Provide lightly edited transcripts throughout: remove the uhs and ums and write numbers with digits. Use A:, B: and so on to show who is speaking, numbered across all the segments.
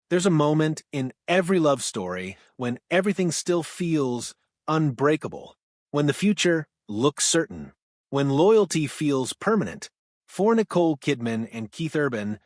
A: There's a moment in every love story when everything still feels unbreakable, when the future looks certain, when loyalty feels permanent. For Nicole Kidman and Keith Urban,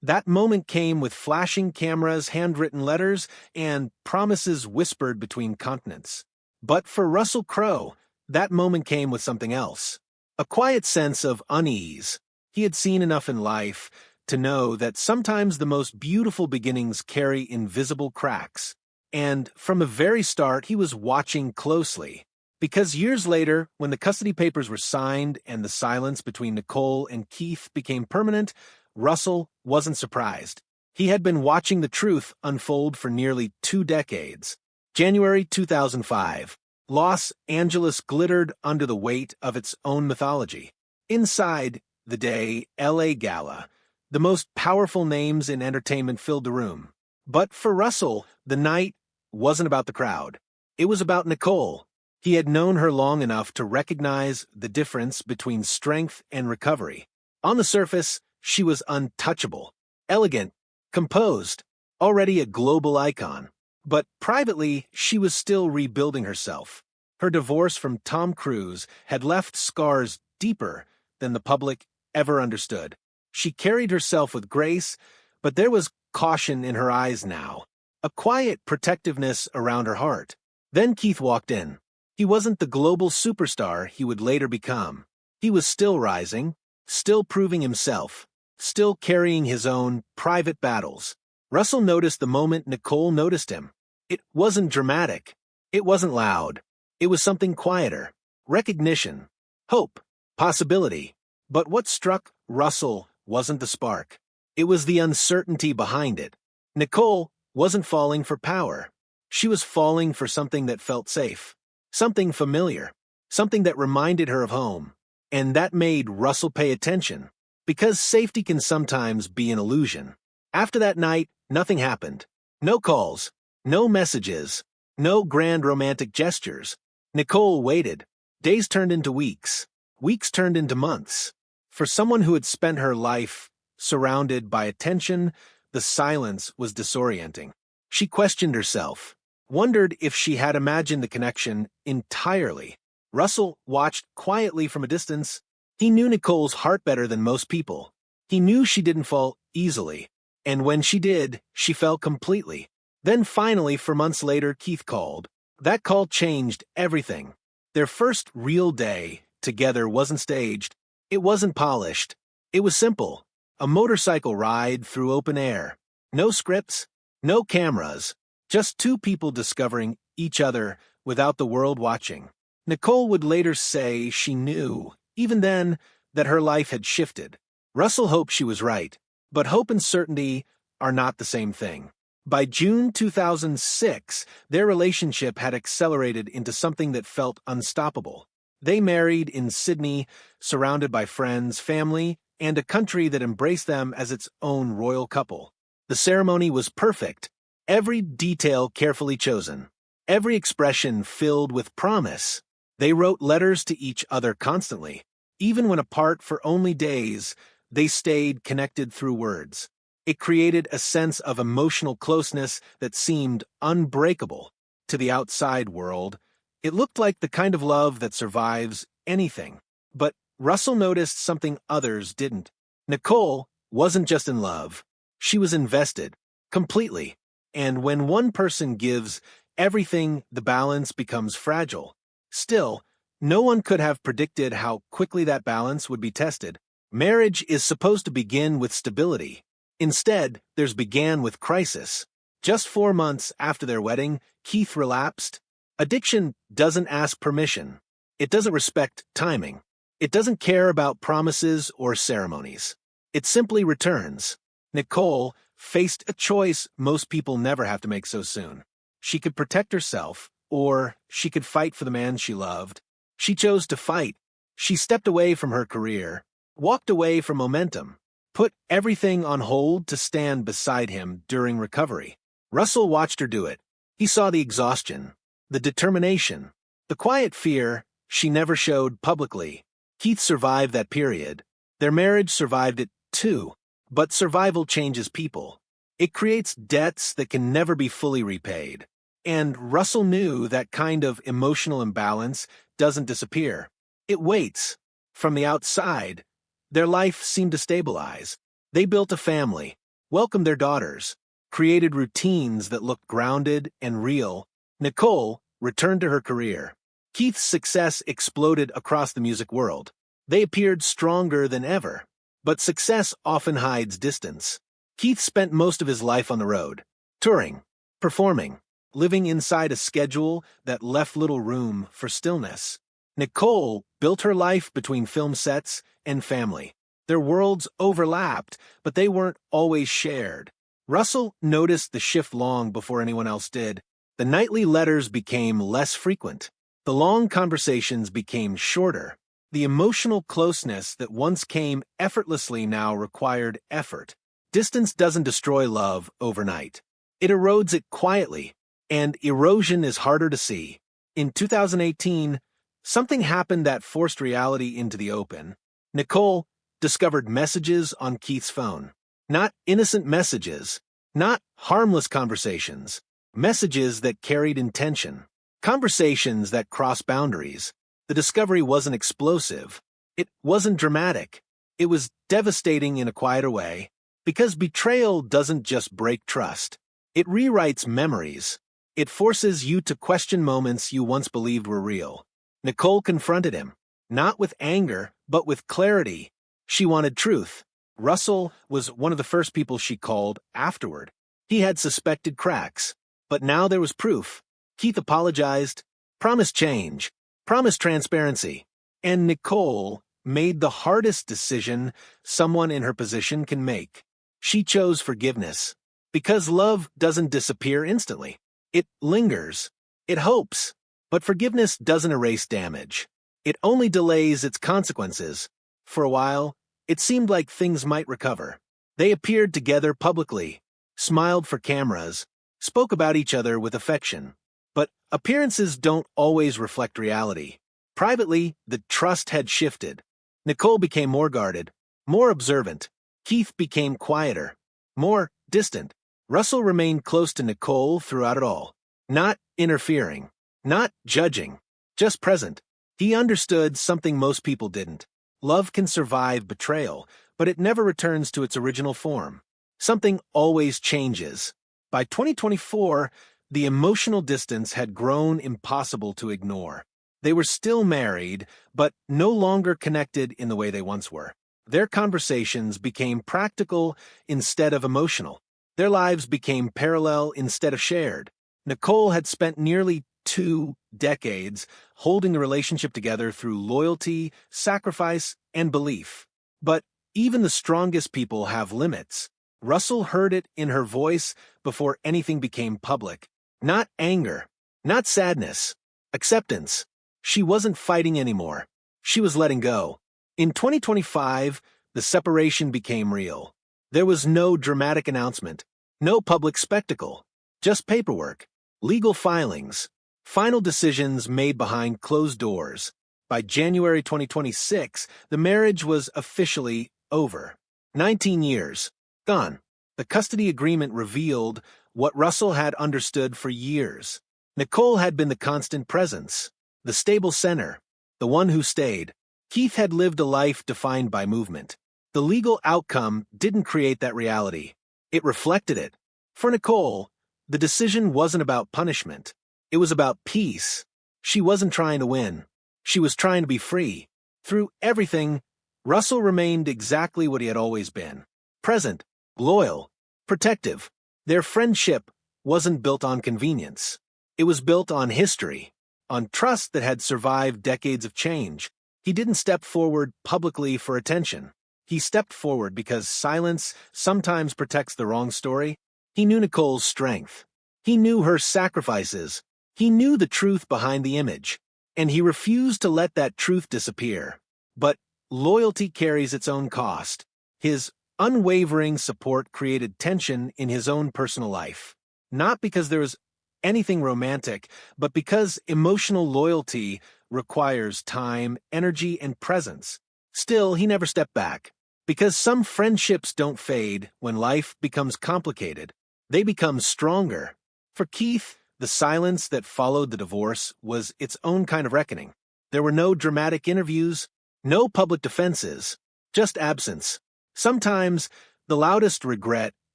A: that moment came with flashing cameras, handwritten letters, and promises whispered between continents. But for Russell Crowe, that moment came with something else. A quiet sense of unease. He had seen enough in life to know that sometimes the most beautiful beginnings carry invisible cracks. And from the very start, he was watching closely. Because years later, when the custody papers were signed and the silence between Nicole and Keith became permanent, Russell wasn't surprised. He had been watching the truth unfold for nearly 2 decades. January 2005. Los Angeles glittered under the weight of its own mythology. Inside the Day LA Gala, the most powerful names in entertainment filled the room. But for Russell, the night wasn't about the crowd. It was about Nicole. He had known her long enough to recognize the difference between strength and recovery. On the surface, she was untouchable, elegant, composed, already a global icon. But privately, she was still rebuilding herself. Her divorce from Tom Cruise had left scars deeper than the public ever understood. She carried herself with grace, but there was caution in her eyes now, a quiet protectiveness around her heart. Then Keith walked in. He wasn't the global superstar he would later become. He was still rising, still proving himself, still carrying his own private battles. Russell noticed the moment Nicole noticed him. It wasn't dramatic. It wasn't loud. It was something quieter. Recognition, hope, possibility. But what struck Russell wasn't the spark. It was the uncertainty behind it. Nicole wasn't falling for power. She was falling for something that felt safe, something familiar, something that reminded her of home. And that made Russell pay attention, because safety can sometimes be an illusion. After that night, nothing happened. No calls, no messages, no grand romantic gestures. Nicole waited. Days turned into weeks. Weeks turned into months. For someone who had spent her life surrounded by attention, the silence was disorienting. She questioned herself, wondered if she had imagined the connection entirely. Russell watched quietly from a distance. He knew Nicole's heart better than most people. He knew she didn't fall easily, and when she did, she fell completely. Then finally, 4 months later, Keith called. That call changed everything. Their first real day together wasn't staged. It wasn't polished. It was simple. A motorcycle ride through open air. No scripts, no cameras, just 2 people discovering each other without the world watching. Nicole would later say she knew, even then, that her life had shifted. Russell hoped she was right, but hope and certainty are not the same thing. By June 2006, their relationship had accelerated into something that felt unstoppable. They married in Sydney, surrounded by friends, family, and a country that embraced them as its own royal couple. The ceremony was perfect, every detail carefully chosen, every expression filled with promise. They wrote letters to each other constantly. Even when apart for only days, they stayed connected through words. It created a sense of emotional closeness that seemed unbreakable. To the outside world, it looked like the kind of love that survives anything. But Russell noticed something others didn't. Nicole wasn't just in love. She was invested, completely. And when one person gives everything, the balance becomes fragile. Still, no one could have predicted how quickly that balance would be tested. Marriage is supposed to begin with stability. Instead, theirs began with crisis. Just 4 months after their wedding, Keith relapsed. Addiction doesn't ask permission. It doesn't respect timing. It doesn't care about promises or ceremonies. It simply returns. Nicole faced a choice most people never have to make so soon. She could protect herself, or she could fight for the man she loved. She chose to fight. She stepped away from her career, walked away from momentum, put everything on hold to stand beside him during recovery. Russell watched her do it. He saw the exhaustion, the determination, the quiet fear she never showed publicly. Keith survived that period. Their marriage survived it too. But survival changes people. It creates debts that can never be fully repaid. And Russell knew that kind of emotional imbalance doesn't disappear. It waits. From the outside, their life seemed to stabilize. They built a family, welcomed their daughters, created routines that looked grounded and real. Nicole returned to her career. Keith's success exploded across the music world. They appeared stronger than ever. But success often hides distance. Keith spent most of his life on the road, touring, performing, living inside a schedule that left little room for stillness. Nicole built her life between film sets and family. Their worlds overlapped, but they weren't always shared. Russell noticed the shift long before anyone else did. The nightly letters became less frequent. The long conversations became shorter. The emotional closeness that once came effortlessly now required effort. Distance doesn't destroy love overnight. It erodes it quietly, and erosion is harder to see. In 2018, something happened that forced reality into the open. Nicole discovered messages on Keith's phone. Not innocent messages, not harmless conversations, messages that carried intention, conversations that crossed boundaries. The discovery wasn't explosive. It wasn't dramatic. It was devastating in a quieter way, because betrayal doesn't just break trust. It rewrites memories. It forces you to question moments you once believed were real. Nicole confronted him, not with anger, but with clarity. She wanted truth. Russell was one of the first people she called afterward. He had suspected cracks, but now there was proof. Keith apologized, promised change, promised transparency, and Nicole made the hardest decision someone in her position can make. She chose forgiveness, because love doesn't disappear instantly. It lingers. It hopes. But forgiveness doesn't erase damage. It only delays its consequences. For a while, it seemed like things might recover. They appeared together publicly, smiled for cameras, spoke about each other with affection. But appearances don't always reflect reality. Privately, the trust had shifted. Nicole became more guarded, more observant. Keith became quieter, more distant. Russell remained close to Nicole throughout it all, not interfering, not judging, just present. He understood something most people didn't. Love can survive betrayal, but it never returns to its original form. Something always changes. By 2024, the emotional distance had grown impossible to ignore. They were still married, but no longer connected in the way they once were. Their conversations became practical instead of emotional. Their lives became parallel instead of shared. Nicole had spent nearly 2 decades holding the relationship together through loyalty, sacrifice, and belief. But even the strongest people have limits. Russell heard it in her voice before anything became public. Not anger, not sadness, acceptance. She wasn't fighting anymore. She was letting go. In 2025, the separation became real. There was no dramatic announcement, no public spectacle, just paperwork, legal filings, final decisions made behind closed doors. By January 2026, the marriage was officially over. 19 years, gone. The custody agreement revealed what Russell had understood for years. Nicole had been the constant presence, the stable center, the one who stayed. Keith had lived a life defined by movement. The legal outcome didn't create that reality. It reflected it. For Nicole, the decision wasn't about punishment. It was about peace. She wasn't trying to win. She was trying to be free. Through everything, Russell remained exactly what he had always been. Present, loyal, protective. Their friendship wasn't built on convenience. It was built on history, on trust that had survived decades of change. He didn't step forward publicly for attention. He stepped forward because silence sometimes protects the wrong story. He knew Nicole's strength. He knew her sacrifices. He knew the truth behind the image, and he refused to let that truth disappear. But loyalty carries its own cost. His unwavering support created tension in his own personal life. Not because there was anything romantic, but because emotional loyalty requires time, energy, and presence. Still, he never stepped back. Because some friendships don't fade when life becomes complicated. They become stronger. For Keith, the silence that followed the divorce was its own kind of reckoning. There were no dramatic interviews, no public defenses, just absence. Sometimes the loudest regret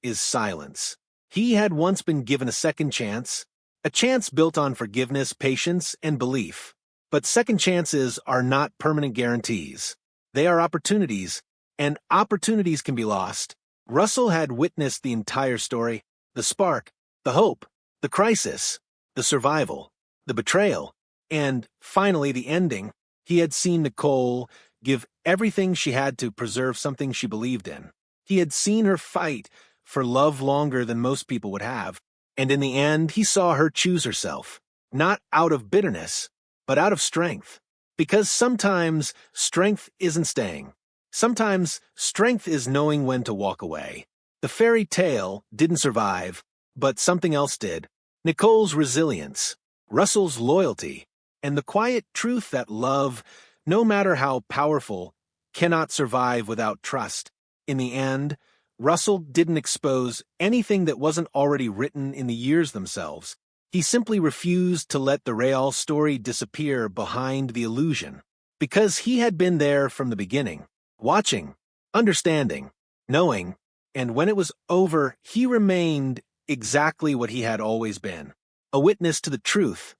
A: is silence. He had once been given a second chance, a chance built on forgiveness, patience, and belief. But second chances are not permanent guarantees. They are opportunities, and opportunities can be lost. Russell had witnessed the entire story, the spark, the hope, the crisis, the survival, the betrayal, and finally the ending. He had seen Nicole give everything she had to preserve something she believed in. He had seen her fight for love longer than most people would have, and in the end he saw her choose herself, not out of bitterness, but out of strength. Because sometimes strength isn't staying. Sometimes strength is knowing when to walk away. The fairy tale didn't survive, but something else did. Nicole's resilience, Russell's loyalty, and the quiet truth that love, no matter how powerful, cannot survive without trust. In the end, Russell didn't expose anything that wasn't already written in the years themselves. He simply refused to let the Betrayal story disappear behind the illusion. Because he had been there from the beginning, watching, understanding, knowing, and when it was over, he remained exactly what he had always been, a witness to the truth,